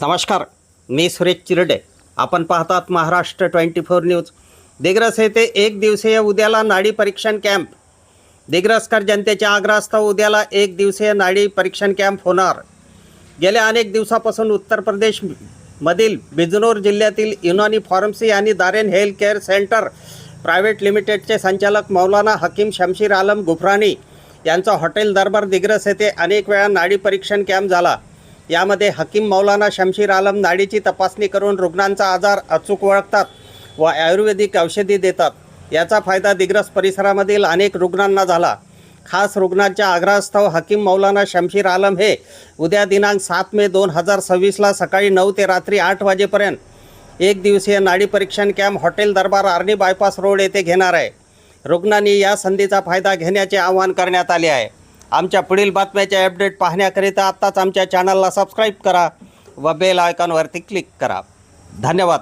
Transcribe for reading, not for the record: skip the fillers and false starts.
नमस्कार, मी सुरेश चिरडे. आपण पाहतात महाराष्ट्र 24 न्यूज. दिग्रस येथे एक दिवसीय उद्याला नाडी परीक्षण कॅम्प. दिग्रसकर जनतेच्या आग्रहास्तव उद्याला एक दिवसीय नाडी परीक्षण कॅम्प होणार. गेल्या अनेक दिवसापासून उत्तर प्रदेश मधील बिजनौर जिल्ह्यातील युनानी फार्मसी आणि दारेन हेल्थ केअर सेंटर प्रायव्हेट लिमिटेडचे संचालक मौलाना हकीम शमशीर आलम गुफरानी यांचा हॉटेल दरबार दिग्रस येथे अनेक वेळा नाडी परीक्षण कॅम्प झाला. यामध्ये हकीम मौलाना शमशीर आलम नाडीची तपासणी करून रुग्णांचा आजार अचूक ओळखतात व आयुर्वेदिक औषधी देतात. याचा फायदा दिग्रस परिसरामधील अनेक रुग्णांना झाला. खास रुग्णांच्या आग्रहास्तव हकीम मौलाना शमशीर आलम हे उद्या दिनांक 7 मे 2026 सकाळी 9 ते रात्री 8 वाजेपर्यंत एक दिवसीय नाडी परीक्षण कॅम्प हॉटेल दरबार आर्नी बायपास रोड येथे घेणार आहे. रुग्णांनी या संधीचा फायदा घेण्याचे आवाहन करण्यात आले आहे. आमच्या पुढील बातम्याचे अपडेट पाहण्याकरिता आत्ताच आमच्या चॅनलला सबस्क्राईब करा व बेल आयकॉनवरती क्लिक करा. धन्यवाद.